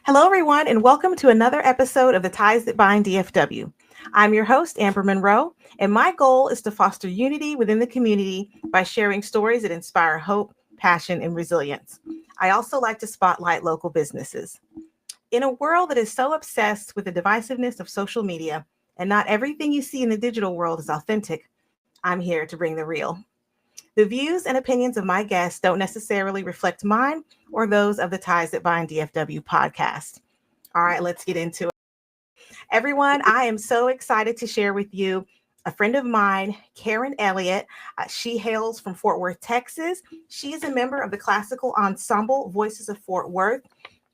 Hello, everyone, and welcome to another episode of the Ties That Bind DFW. I'm your host, Amber Monroe, and my goal is to foster unity within the community by sharing stories that inspire hope, passion, and resilience. I also like to spotlight local businesses. In a world that is so obsessed with the divisiveness of social media, and not everything you see in the digital world is authentic, I'm here to bring the real. The views and opinions of my guests don't necessarily reflect mine or those of the Ties That Bind DFW podcast. All right, let's get into it. Everyone, I am so excited to share with you a friend of mine, Karen Elliott. She hails from Fort Worth, Texas. She is a member of the classical ensemble Voices of Fort Worth,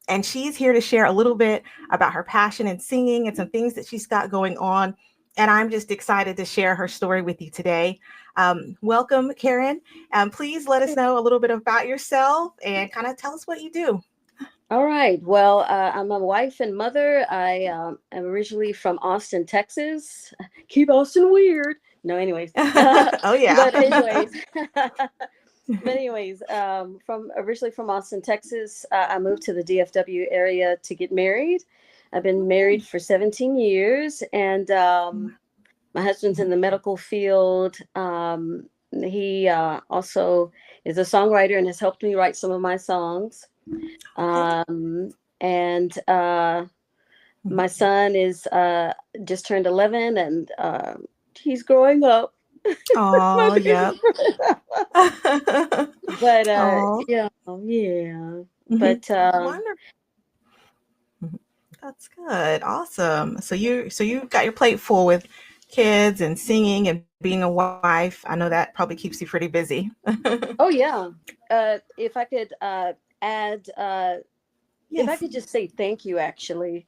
and she's here to share a little bit about her passion in singing and some things that she's got going on. And I'm just excited to share her story with you today. Welcome, Karen. Please let us know a little bit about yourself and kind of tell us what you do. All right. Well, I'm a wife and mother. I am originally from Austin, Texas. Keep Austin weird. No, anyways. Oh, yeah. But anyways, from originally from Austin, Texas, I moved to the DFW area to get married. I've been married for 17 years, and my husband's in the medical field. He also is a songwriter and has helped me write some of my songs. Okay. And my son is just turned 11, and he's growing up. My Oh, baby. yep. But Oh, yeah. But wonderful. That's good. Awesome. So you got your plate full with kids and singing and being a wife. I know that probably keeps you pretty busy. oh yeah. If I could add if I Yes. could just say thank you, actually,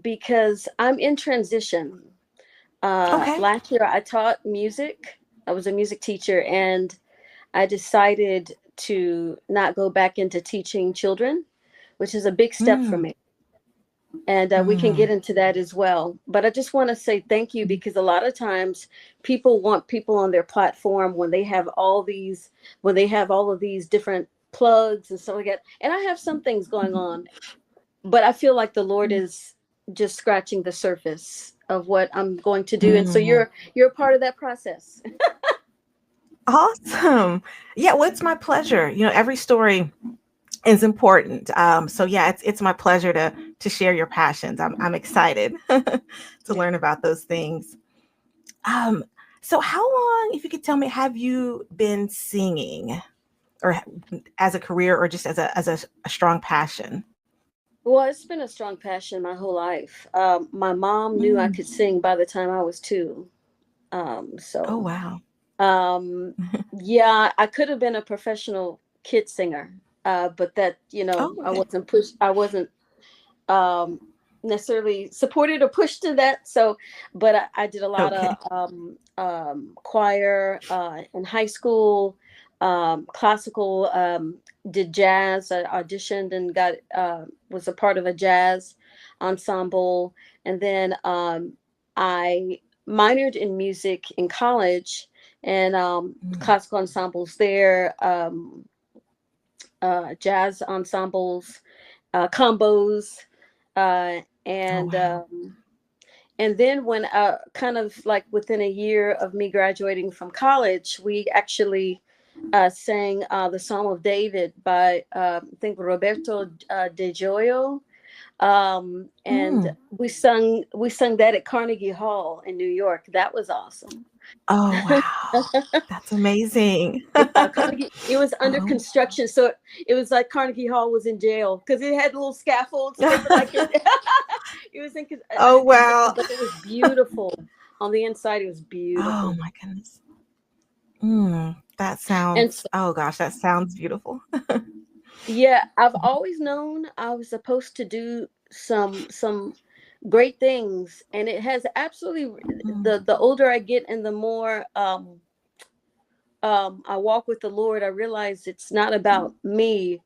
because I'm in transition. Okay. Last year, I taught music. I was a music teacher, and I decided to not go back into teaching children, which is a big step for Mm, me. And we can mm, get into that as well. But I just want to say thank you, because a lot of times people want people on their platform when they have all of these different plugs and stuff like that. And I have some things going on, but I feel like the Lord is just scratching the surface of what I'm going to do. And so mm. you're a part of that process. Awesome. Yeah, well, it's my pleasure. Every story is important. So yeah, it's my pleasure to share your passions. I'm excited to Yeah. learn about those things. Um, so how long, if you could tell me, have you been singing, or as a career, or just as a strong passion? Well, it's been a strong passion my whole life. My mom knew I Mm. could sing by the time I was two. Oh, So wow. Um, yeah, I could have been a professional kid singer, but that, Oh, I okay. wasn't pushed. I wasn't um, necessarily supported or pushed to that. So, but I did a lot of Okay. choir in high school, classical, did jazz. I auditioned and got was a part of a jazz ensemble, and then I minored in music in college, and Mm. classical ensembles there, jazz ensembles, combos, Oh, wow. and then when kind of like within a year of me graduating from college, we actually sang the Psalm of David by I think Roberto De Gioio, and Mm. we sung that at Carnegie Hall in New York. That was awesome. Oh, wow. That's amazing. Yeah, Carnegie. It was under Oh. construction, so it was like Carnegie Hall was in jail because it had little scaffolds. They were like, it was Oh, under construction, wow. but it was beautiful on the inside. It was Oh, beautiful, my goodness. That and sounds, so, oh gosh, that sounds beautiful. yeah, I've always known I was supposed to do some great things, and it has absolutely. Mm, The older I get, and the more I walk with the Lord, I realize it's not about me.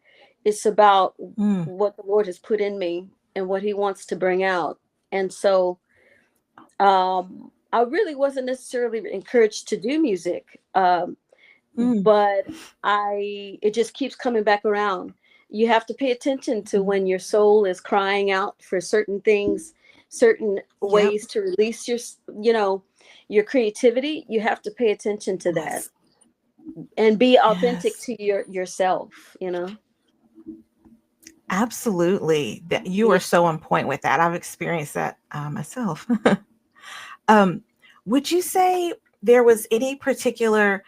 It's about mm, what the Lord has put in me and what He wants to bring out. And so I really wasn't necessarily encouraged to do music, mm. but it just keeps coming back around. You have to pay attention to Mhm. when your soul is crying out for certain things, certain Yep. ways to release you know, your creativity. You have to pay attention to that Yes. and be authentic Yes. to yourself, you know. Absolutely. That you Yeah. are so on point with that. I've experienced that myself. um, would you say there was any particular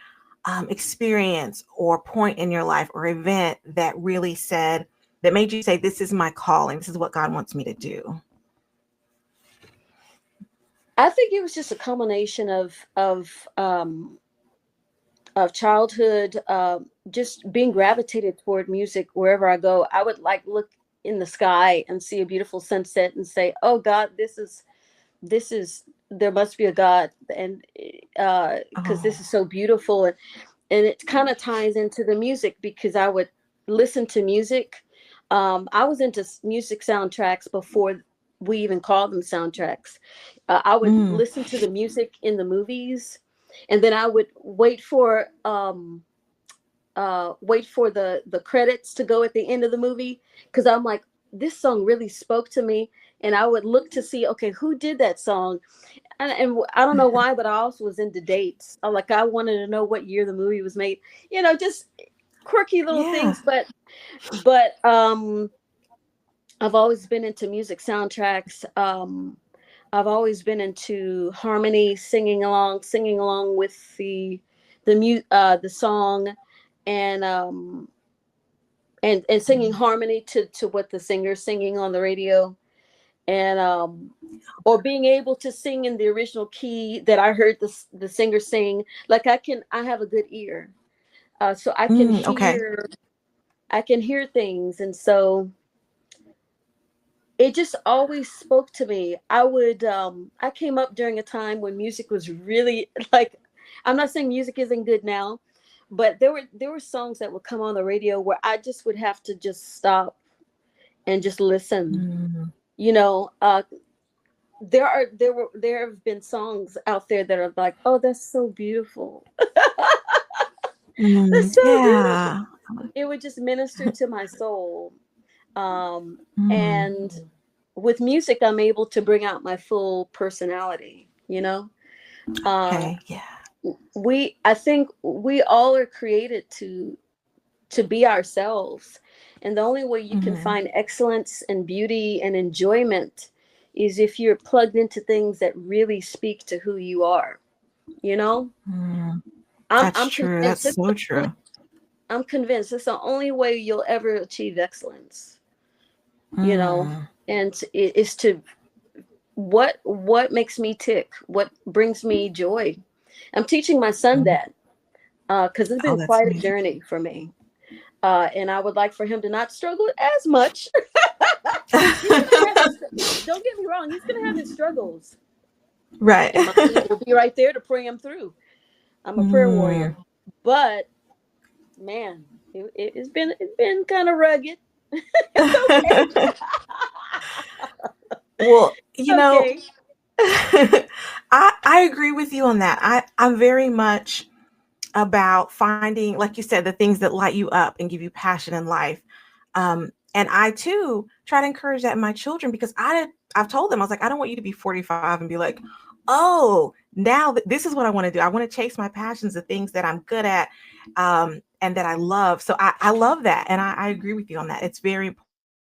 experience or point in your life or event that really said that made you say, "This is my calling. This is what God wants me to do"? I think it was just a combination of childhood, just being gravitated toward music wherever I go. I would like look in the sky and see a beautiful sunset and say, "Oh God, this is there must be a God," and because this is Oh. so beautiful, and it kind of ties into the music because I would listen to music. I was into music soundtracks before we even called them soundtracks. I would Mm. listen to the music in the movies, and then I would wait for the credits to go at the end of the movie because I'm like, this song really spoke to me, and I would look to see, okay, who did that song, and I don't know why, but I also was into dates. Like I wanted to know what year the movie was made. Just quirky little Yeah. things, but I've always been into music soundtracks. I've always been into harmony, singing along with the song, and and singing Mhm. harmony to what the singer's singing on the radio, and or being able to sing in the original key that I heard the singer sing. Like I have a good ear, so Okay. I can hear things, and so it just always spoke to me. I came up during a time when music was really like, I'm not saying music isn't good now, but there were songs that would come on the radio where I just would have to just stop and just listen. Mm. You know, there have been songs out there that are like, oh, that's so beautiful. That's Mm. so beautiful. Yeah. It would just minister to my soul. Mm. And with music, I'm able to bring out my full personality, you know? Uh, Okay. Yeah. I think we all are created to be ourselves. And the only way you can Mhm. find excellence and beauty and enjoyment is if you're plugged into things that really speak to who you are, you know? Mm. I'm That's I'm true. convinced That's it's so the only true. I'm convinced it's the only way you'll ever achieve excellence, you know, Mm. and it is to what makes me tick, what brings me joy. I'm teaching my son Mm. that because it's Oh, been that's quite a amazing. journey for me, and I would like for him to not struggle as much. He's gonna have his Don't get me wrong, he's gonna have his struggles, Right. and mommy will be right there to pray him through. I'm a prayer Mm. warrior, but man, it's been kind of rugged. It's okay. Well, It's okay. I agree with you on that. I'm very much about finding, like you said, the things that light you up and give you passion in life. And I too try to encourage that in my children because I've told them, I was like, I don't want you to be 45 and be like, oh, now this is what I want to do. I want to chase my passions, the things that I'm good at, and that I love. So I love that, and I agree with you on that. It's very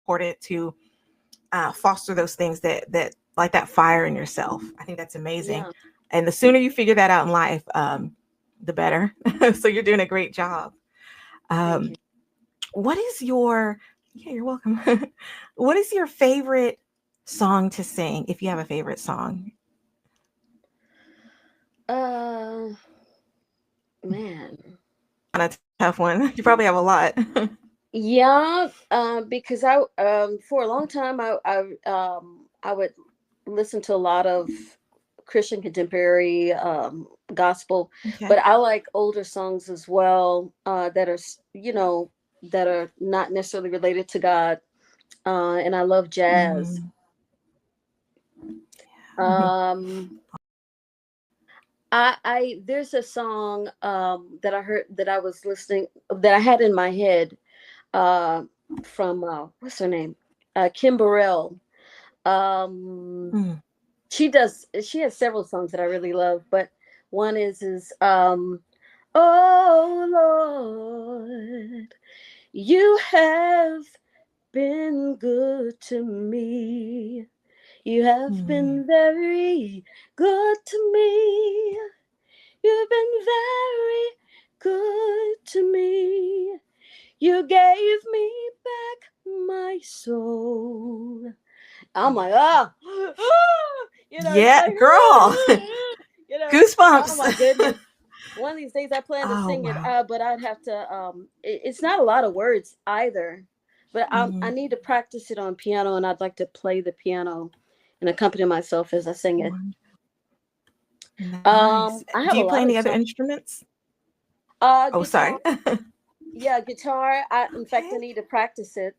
important to foster those things that like that fire in yourself. I think that's amazing. Yeah. And the sooner you figure that out in life, the better. So you're doing a great job. Thank Um, you. what is your, yeah, you're welcome. What is your favorite song to sing if you have a favorite song? Uh, man. On a tough one. You probably have a lot. Yeah, because I for a long time I would listen to a lot of Christian contemporary gospel, Okay. but I like older songs as well that are that are not necessarily related to God, and I love jazz. Mm. Um, I There's a song that I heard that I was listening that I had in my head. from what's her name, Kim Burrell. Um, Mm, she has several songs that I really love, but one is oh Lord, you have been good to me. You have mm. been very good to me. You've been very good to me. You gave me back my soul. I'm like, it's Yeah, like, girl. oh Goosebumps. my goodness. One of these days I plan to Oh, sing it, wow. but I'd have to, it's not a lot of words either, but I Mhm. need to practice it on piano, and I'd like to play the piano and accompany myself as I sing it. Won- Nice. I Do have a you play lot of any other songs. instruments? Oh, Guitar. sorry. Yeah, guitar. In fact, I Okay. need to practice it.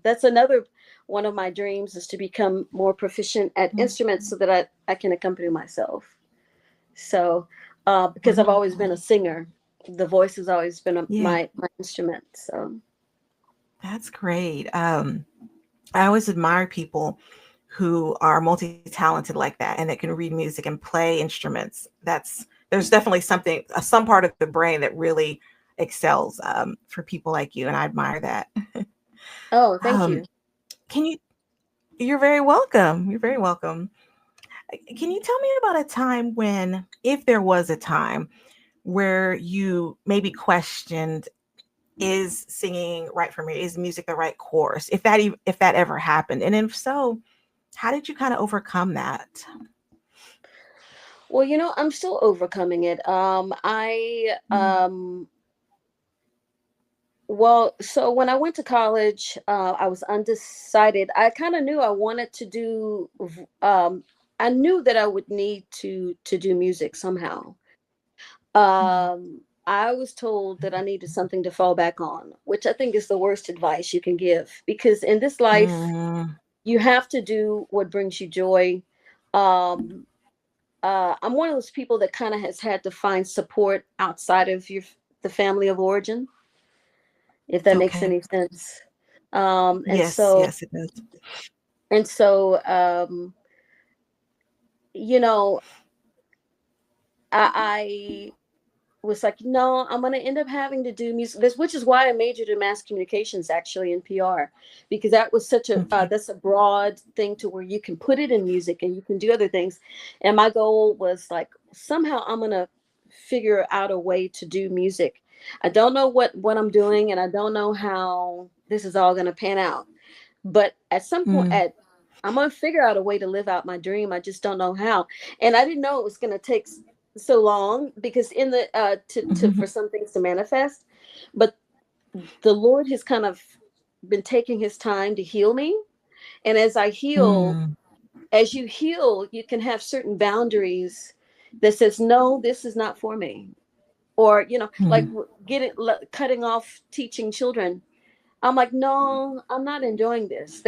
That's another one of my dreams, is to become more proficient at instruments Mhm. so that I can accompany myself. So, because I've always Wonderful. been a singer, the voice has always been Yeah, my instrument. So, that's great. I always admire people who are multi-talented like that and that can read music and play instruments. There's definitely some part of the brain that really excels for people like you, and I admire that. oh, thank Um, you. can you? You're very welcome. You're very welcome. Can you tell me about a time when, if there was a time, where you maybe questioned, is singing right for me? Is music the right course? If that ever happened, and if so, how did you kind of overcome that? Well, I'm still overcoming it. I Mm, Well, so when I went to college, I was undecided. I kind of knew I wanted to do. I knew that I would need to do music somehow. mm, I was told that I needed something to fall back on, which I think is the worst advice you can give, because in this life mm, you have to do what brings you joy. Um, I'm one of those people that kind of has had to find support outside of the family of origin, if that makes okay. any sense. Um, and Yes, so yes, it does. and so you know, I was like, no, I'm gonna end up having to do music. This, which is why I majored in mass communications, actually, in PR, because that was such a Okay. that's a broad thing to where you can put it in music and you can do other things. And my goal was like, somehow I'm gonna figure out a way to do music. I don't know what I'm doing, and I don't know how this is all gonna pan out. But at some point, Mm, I'm gonna figure out a way to live out my dream. I just don't know how. And I didn't know it was gonna take so long, because in the to for some things to manifest. But the Lord has kind of been taking his time to heal me. And as I heal, mm, as you heal, you can have certain boundaries that says, no, this is not for me. Or, like mm, cutting off teaching children. I'm like, no, I'm not enjoying this.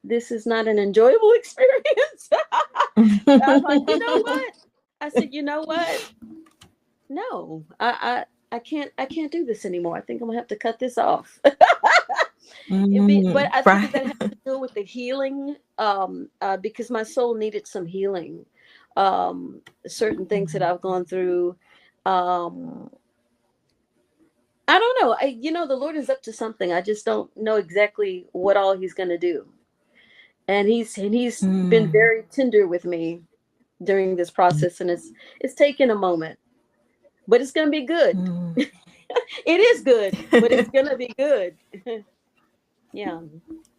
This is not an enjoyable experience. I'm like, you know what? I said, you know what? No, I can't do this anymore. I think I'm gonna have to cut this off. But I think right. that has to do with the healing, because my soul needed some healing. Certain things that Mm, I've gone through. Um, I don't know. The Lord is up to something. I just don't know exactly what all He's gonna do. And he's been mm, very tender with me during this process, and it's taken a moment, but it's gonna be good. mm. It is good, but it's gonna be good. Yeah.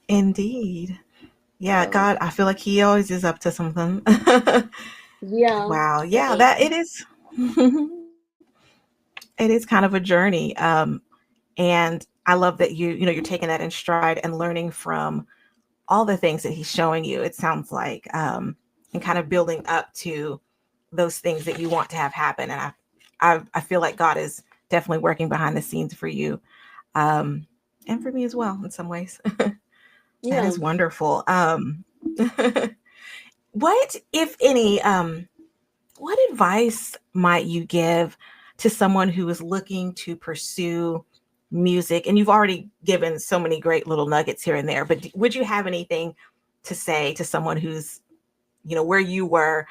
Indeed. Yeah, So God, I feel like he always is up to something. yeah. Wow. Yeah, So that it is. It is kind of a journey. And I love that you're taking that in stride and learning from all the things that he's showing you. It sounds like, and kind of building up to those things that you want to have happen. And I feel like God is definitely working behind the scenes for you, um, and for me as well in some ways. That yeah. is wonderful. What, if any, what advice might you give to someone who is looking to pursue music, and you've already given so many great little nuggets here and there, but would you have anything to say to someone who's, where you were,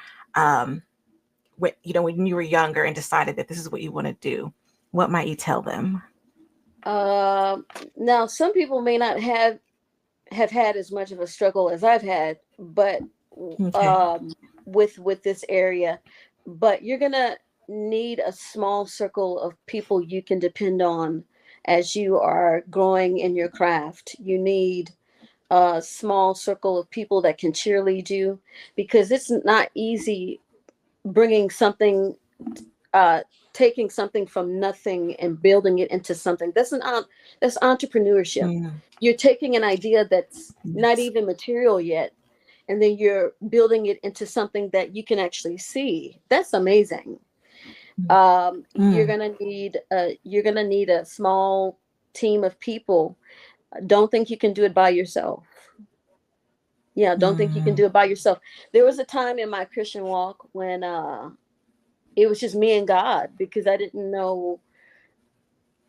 when you were younger and decided that this is what you want to do? What might you tell them? Um, Now some people may not have had as much of a struggle as I've had, but Okay. um, with this area, but you're gonna need a small circle of people you can depend on as you are growing in your craft. You need a small circle of people that can cheerlead you, because it's not easy bringing something, uh, taking something from nothing and building it into something. That's entrepreneurship. Mm, You're taking an idea that's not yes. even material yet, and then you're building it into something that you can actually see. That's amazing. You're Mm, gonna need a small team of people. Don't think you can do it by yourself. Yeah, don't think you can mm, do it by yourself. There was a time in my Christian walk when it was just me and God, because I didn't know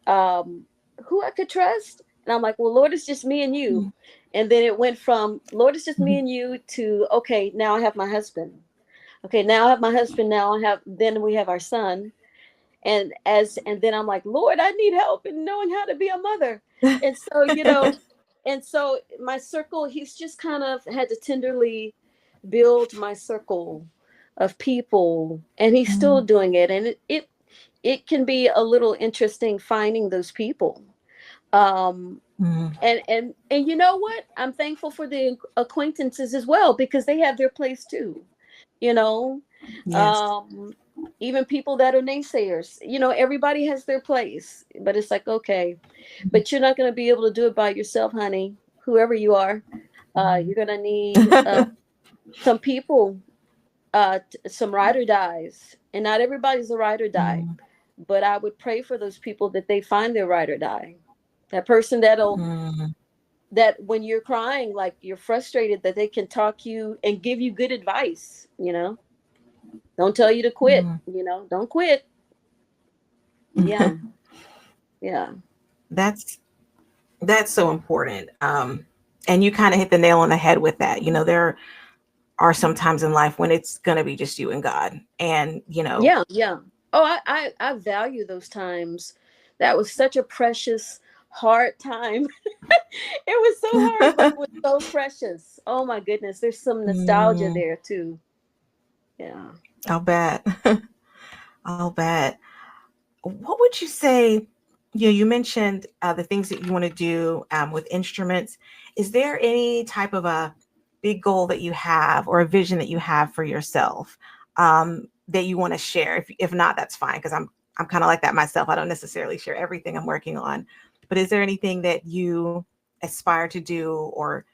um, who I could trust. And I'm like, well, Lord, it's just me and you. mm, And then it went from Lord, it's just me mhm. and you to, okay, now I have my husband. Okay, now I have my husband. Then we have our son. And then I'm like, Lord, I need help in knowing how to be a mother. And so, and so my circle, he's just kind of had to tenderly build my circle of people, and he's still Mm, doing it. And it can be a little interesting finding those people. Um, mm, and you know what? I'm thankful for the acquaintances as well, because they have their place too. You know, yes. um, even people that are naysayers. Everybody has their place, but it's like, okay, but you're not going to be able to do it by yourself, honey. Whoever you are, Mm. you're going to need some people, some ride or dies, and not everybody's a ride or die. Mm, But I would pray for those people that they find their ride or die. That person that when you're crying, like you're frustrated, that they can talk you and give you good advice. Don't tell you to quit. mm. Don't quit. Yeah, yeah, That's that's so important. And you kind of hit the nail on the head with that. There are some times in life when it's going to be just you and God. And, yeah, yeah. Oh, I value those times. That was such a precious, hard time. It was so hard, but it was so precious. Oh my goodness, there's some nostalgia mm, there too. Yeah. I'll bet. I'll bet. What would you say? You mentioned the things that you want to do with instruments. Is there any type of a big goal that you have or a vision that you have for yourself that you want to share? If not, that's fine, because I'm kind of like that myself. I don't necessarily share everything I'm working on, but is there anything that you aspire to do or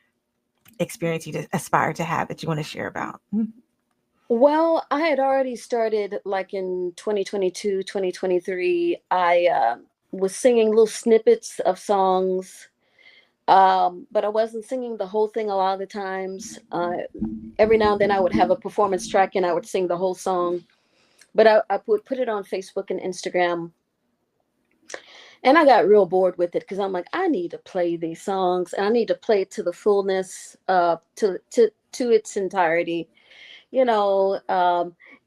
experience you to aspire to have that you want to share about? Well, I had already started like in 2022, 2023. I was singing little snippets of songs, but I wasn't singing the whole thing a lot of the times. Every now and then I would have a performance track and I would sing the whole song. But I would put it on Facebook and Instagram. And I got real bored with it, because I'm like, I need to play these songs, and I need to play it to the fullness, to its entirety, you know.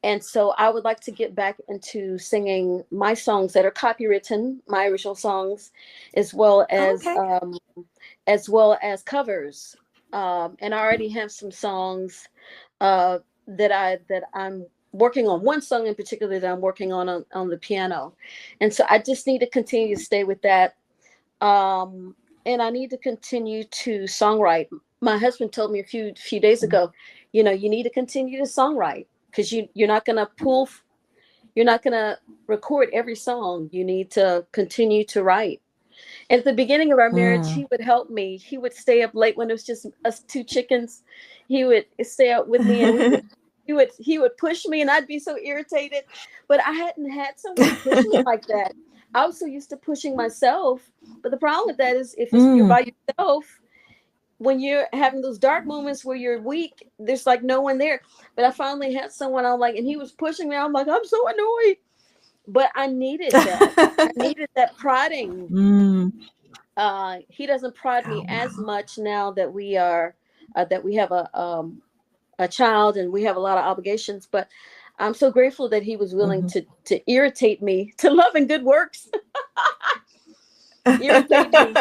And so I would like to get back into singing my songs that are copywritten, my original songs, as well Oh, as okay. covers. And I already have some songs uh, that I'm working on. One song in particular that I'm working on the piano, and so I just need to continue to stay with that. Um, and I need to continue to songwrite. My husband told me a few days ago, you need to continue to songwrite, because you're not gonna record every song. You need to continue to write. At the beginning of our marriage, Mm. he would help me. He would stay up late when it was just us two chickens. He would stay up with me, and he would push me, and I'd be so irritated. But I hadn't had someone push me like that. I was so used to pushing myself. But the problem with that is, if you're Mm. by yourself, when you're having those dark moments where you're weak, there's like no one there. But I finally had someone. I'm like, and he was pushing me. I'm like, I'm so annoyed. but I needed that. I needed that prodding. Mm. He doesn't prod Oh me as wow. much now that we are that we have a child and we have a lot of obligations. But I'm so grateful that he was willing Mhm. to irritate me to love and good works, irritate me,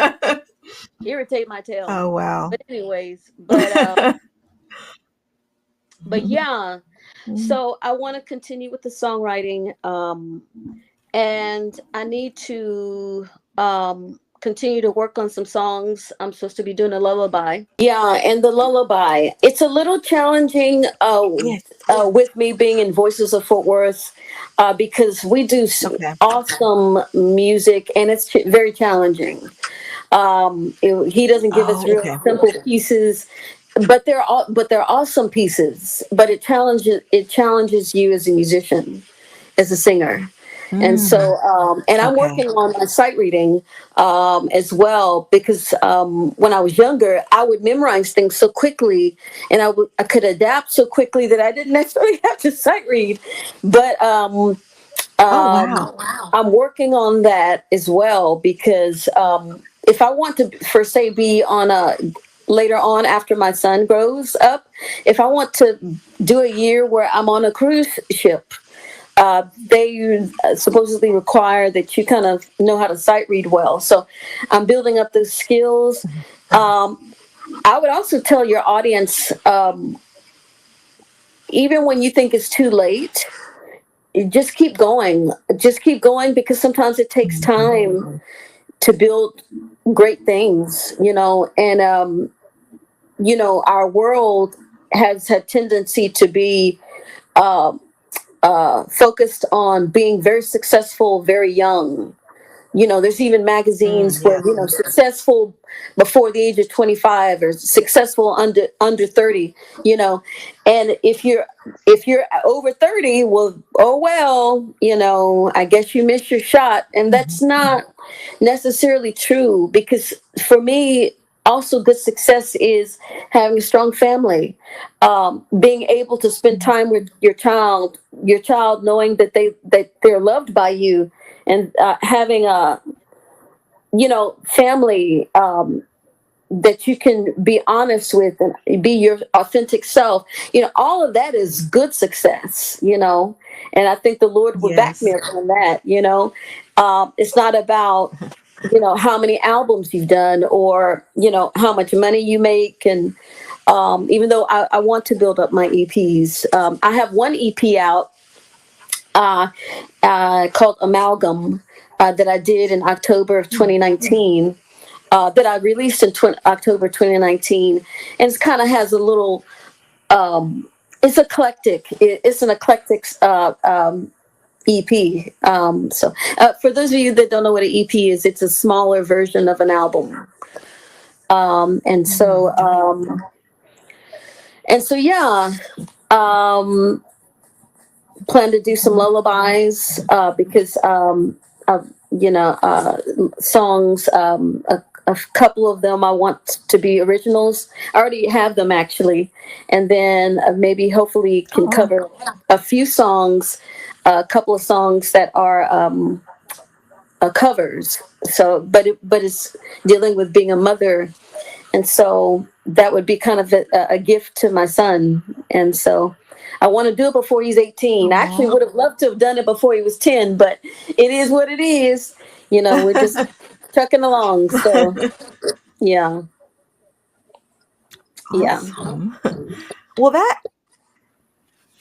irritate my tail. Oh wow. But anyways, but yeah. So I want to continue with the songwriting. And I need to continue to work on some songs. I'm supposed to be doing a lullaby. Yeah, and the lullaby. It's a little challenging Yes. with me being in Voices of Fort Worth because we do Okay. awesome music, and it's very challenging. He doesn't give us Oh, real okay. simple pieces, but they're awesome pieces. But it challenges you as a musician, as a singer. And Mm. so, and I'm Okay. working on my sight reading as well because when I was younger, I would memorize things so quickly, and I could adapt so quickly that I didn't necessarily have to sight read. But Oh wow. I'm working on that as well because if I want to, for say, be on a later on after my son grows up, if I want to do a year where I'm on a cruise ship, they supposedly require that you kind of know how to sight read well. So I'm building up those skills. Um, I would also tell your audience, even when you think it's too late, just keep going. Just keep going because sometimes it takes Mhm. time to build great things, and our world has had tendency to be uh, focused on being very successful very young. There's even Mm, magazines where yes. successful before the age of 25 or successful under 30. And if you're over 30, well, oh well, I guess you missed your shot. And Mhm. that's not necessarily true because for me, also good success is having a strong family, being able to spend Mhm. time with your child knowing that they're loved by you, and having a family that you can be honest with and be your authentic self. All of that is good success. And I think the Lord would back me Yes. up on that. It's not about how many albums you've done or how much money you make. And even though I want to build up my EPs, I have one EP out uh, called Amalgam that I did in October of 2019, that I released in October 2019. And it kind of has a little, it's eclectic. It's an eclectic EP. So for those of you that don't know what an EP is, it's a smaller version of an album. And so, Mm, okay. yeah, um, plan to do some lullabies because songs. A couple of them I want to be originals. I already have them actually, and then maybe hopefully Oh can wow. cover a few songs, a couple of songs that are covers. So, but it's dealing with being a mother, and so that would be kind of a gift to my son. And so I want to do it before he's 18. I actually Aw. would have loved to have done it before he was 10, but it is what it is. We're just trucking along. So yeah, yeah. Awesome. Well,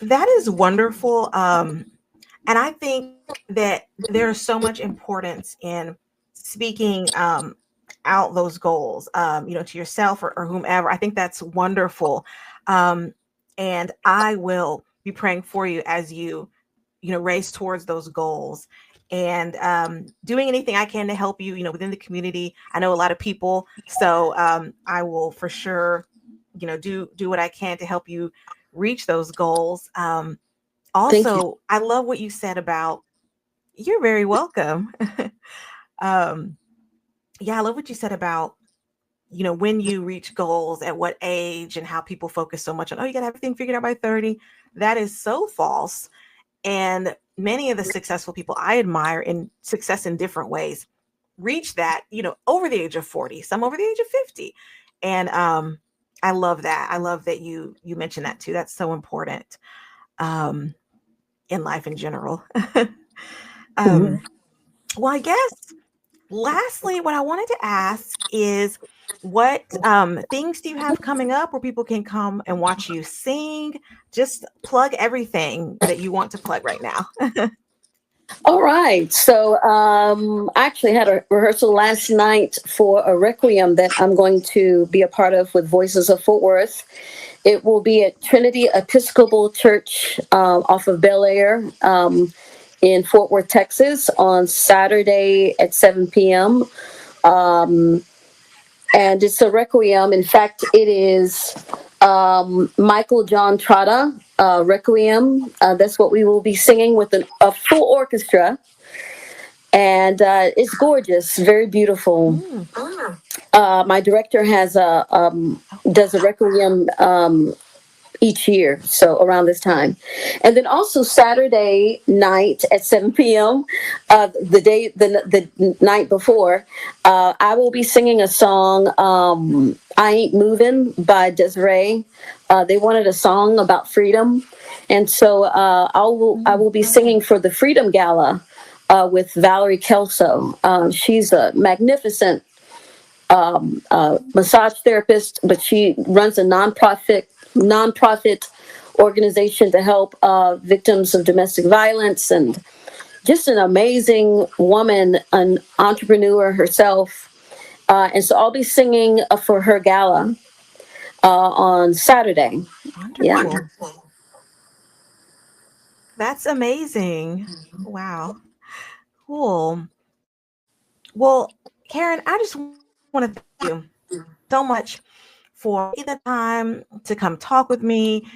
that is wonderful. And I think that there's so much importance in speaking out those goals, to yourself or whomever. I think that's wonderful. Um, and I will be praying for you as you race towards those goals and doing anything I can to help you, within the community. I know a lot of people, so I will for sure, do what I can to help you reach those goals. Thank you. Also, I love what you said about you're very welcome. um, yeah, I love what you said about, when you reach goals at what age and how people focus so much on, oh, you got to have everything figured out by 30. That is so false. And many of the successful people I admire in success in different ways reach that, over the age of 40, some over the age of 50. And I love that. I love that you mentioned that too. That's so important um, in life in general. Mhm. um, well, I guess lastly, what I wanted to ask is what things do you have coming up where people can come and watch you sing? Just plug everything that you want to plug right now. All right. So I actually had a rehearsal last night for a requiem that I'm going to be a part of with Voices of Fort Worth. It will be at Trinity Episcopal Church off of Bel Air in Fort Worth, Texas on Saturday at 7 p.m. And it's a requiem. In fact, it is Michael John Trotta requiem. That's what we will be singing with a full orchestra, and it's gorgeous, very beautiful. Mm, My director has a does a requiem each year, so around this time. And then also Saturday night at 7 p.m., the night before, I will be singing a song, I Ain't Moving by Desiree. They wanted a song about freedom. And so I will be singing for the Freedom Gala with Valerie Kelso. She's a magnificent massage therapist, but she runs a nonprofit organization to help victims of domestic violence, and just an amazing woman, an entrepreneur herself. And so I'll be singing for her gala on Saturday. Yeah. wonderful. That's amazing. Wow. Cool. Well, Karen, I just want to thank you so much for taking the time to come talk with me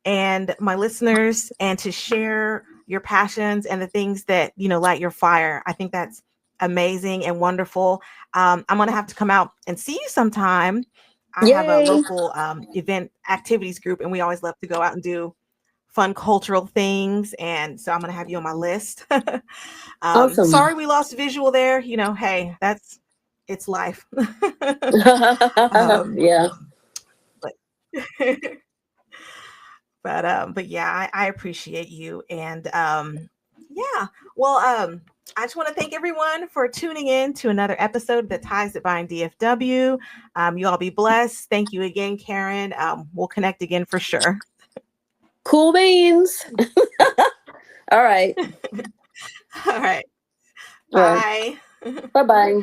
and my listeners and to share your passions and the things that, light your fire. I think that's amazing and wonderful. I'm going to have to come out and see you sometime. I have a Yay. local event activities group, and we always love to go out and do fun cultural things. And so I'm going to have you on my list. Awesome. Sorry we lost visual there. Hey, it's life. um, Yeah. but but yeah, I appreciate you. And yeah, well, I just want to thank everyone for tuning in to another episode of the Ties That Bind DFW. You all be blessed. Thank you again, Karen. We'll connect again for sure. Cool beans. All right. All right. All right. Bye. Bye bye.